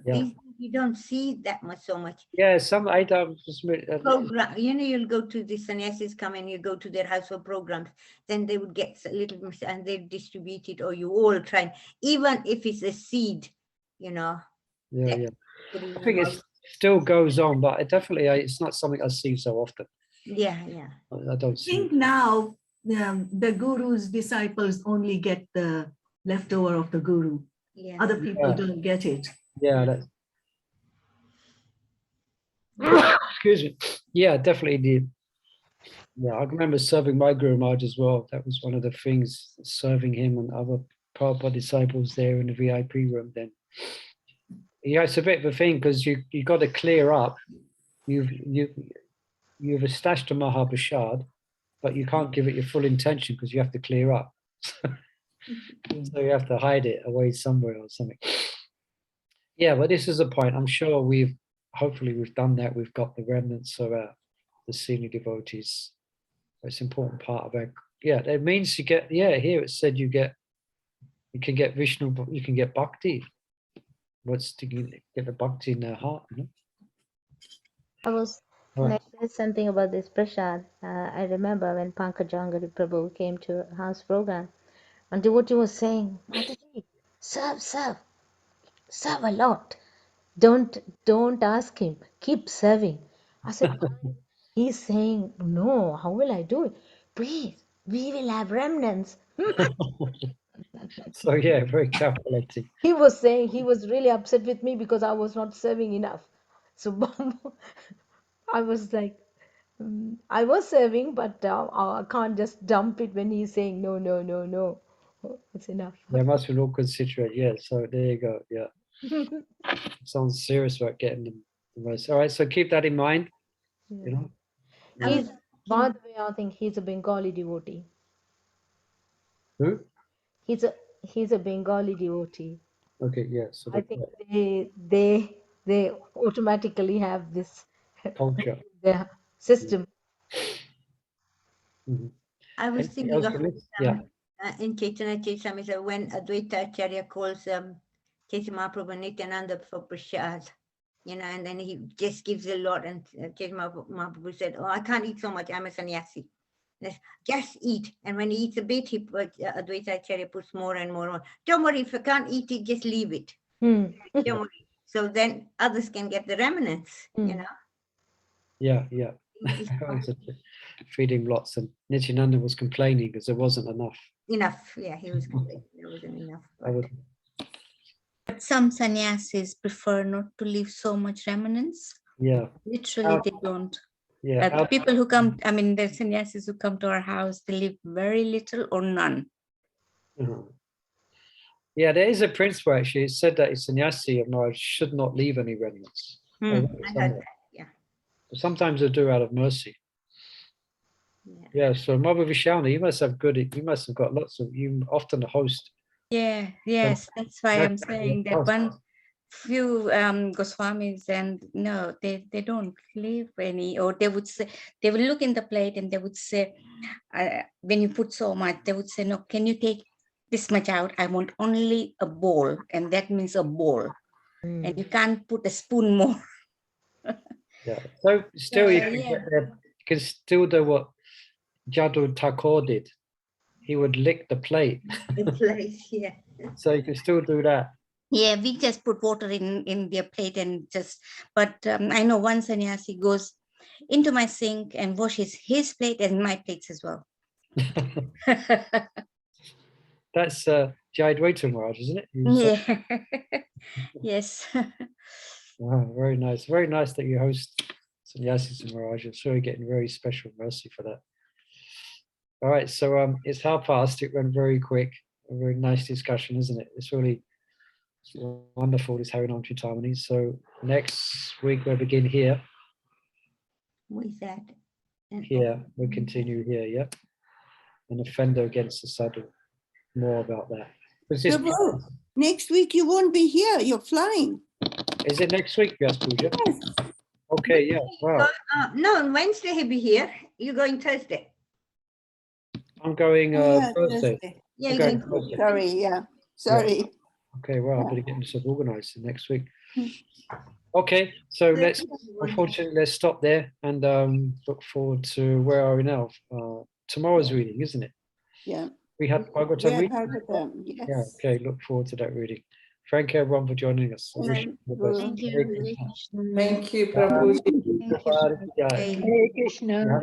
Yeah. These, you don't see that much so much. Yeah, some I don't. Program, you know, you'll go to the sannyasis come and you go to their house for programs, then they would get a little and they distribute it, or you all try, even if it's a seed, you know. Yeah. I think it still goes on, but it's not something I see so often. Yeah. I don't see. I think now the guru's disciples only get the leftover of the guru. Yeah. Other people don't get it. Yeah. Excuse me. Yeah, definitely did. Yeah, I remember serving my Guru Maharaj as well. That was one of the things, serving him and other Prabhupada disciples there in the VIP room then. Yeah, it's a bit of a thing because you got to clear up. You've established a Mahaprasad, but you can't give it your full intention because you have to clear up. So you have to hide it away somewhere or something. Yeah, but this is a point. I'm sure hopefully we've done that. We've got the remnants of the senior devotees. It's an important part of our. Yeah, it means you get. Yeah, here it said you can get Vishnu. You can get bhakti. Get the bhakti in their heart. You know? Can I say something about this prasad? I remember when Pankajangari Prabhu came to a house program, and devotee was saying, Mataji, serve a lot. Don't ask him. Keep serving. I said, he's saying, no, how will I do it? Please, we will have remnants. So yeah, very calculating. He was saying he was really upset with me because I was not serving enough. So I was like, I was serving, but I can't just dump it when he's saying no. It's enough. There must be an awkward situation. Yeah, so there you go. Yeah. Sounds serious about getting the most. All right, so keep that in mind. You know. By the way, I think he's a Bengali devotee. Who? He's a Bengali devotee. Okay, yeah. So I think they automatically have this culture, their system. Mm-hmm. I was thinking of in Chaitanya Charitamrita when Advaita Acharya calls Chaitanya Mahaprabhu Nityananda for prasad, you know, and then he just gives a lot, and Chaitanya Mahaprabhu said, "Oh, I can't eat so much. I'm a sannyasi. Just eat." And when he eats a bit, Advaita Acharya puts more and more. Don't worry, if you can't eat it, just leave it. Don't worry. So then others can get the remnants, you know. Yeah. feeding lots, and Nityananda was complaining because there wasn't enough. Enough. Yeah, he was complaining there wasn't enough. But But some sannyasis prefer not to leave so much remnants. Yeah, Literally, they don't. yeah. The people who come, I mean, the sannyasis who come to our house, they leave very little or none. Yeah, there is a principle actually. It said that a sannyasi of Maharaj should not leave any remnants. I read it I heard somewhere. that. Yeah. But sometimes they do out of mercy. Yeah. Yeah, so Mother Vishalna, you must have got lots of, you often host. Yeah, yes, that's why I'm that's- saying that one few Goswamis, and no, they don't leave any, or they would say, they will look in the plate and they would say, when you put so much, they would say, no, can you take this much out? I want only a bowl, and that means a bowl, and you can't put a spoon more. Yeah. So still you can yeah. get there, you can still do what Jaddu Thakur did. He would lick the plate. The place, yeah. So you can still do that. Yeah, we just put water in their plate and just, but I know one sannyasi goes into my sink and washes his plate and my plates as well. That's Jayadvaita Maharaj, isn't it? Yeah. Yes. Wow, very nice. Very nice that you host sannyasis and Maharaj. It's really getting very special mercy for that. All right, so it's past. It went very quick. A very nice discussion, isn't it? It's really wonderful, this Harinam Chitamani. So next week we'll begin here. With that. And Here, we'll continue here, yeah? An offender against the Sadhu. More about that. Was this, Prabhu, next week you won't be here. You're flying. is it next week, Vyas Puja? Yes. Okay, yeah, wow. no, on Wednesday he'll be here. You're going Thursday. I'm going Yeah, Thursday. Yeah, Okay, you're going Thursday. Sorry, yeah. Sorry. Okay, well, I Yeah. better get myself organized for next week. Hmm. Okay, so unfortunately, let's stop there and look forward to, where are we now? Tomorrow's reading, isn't it? Yeah. We had Bhagavatam Yeah, reading? Bhagavatam, yes. Yeah, okay, look forward to that reading. Thank you everyone for joining us. I wish you the best. Thank you. Hare Krishna. Thank you, Prabhuji. Thank you. Yeah. Jai. Hare Krishna.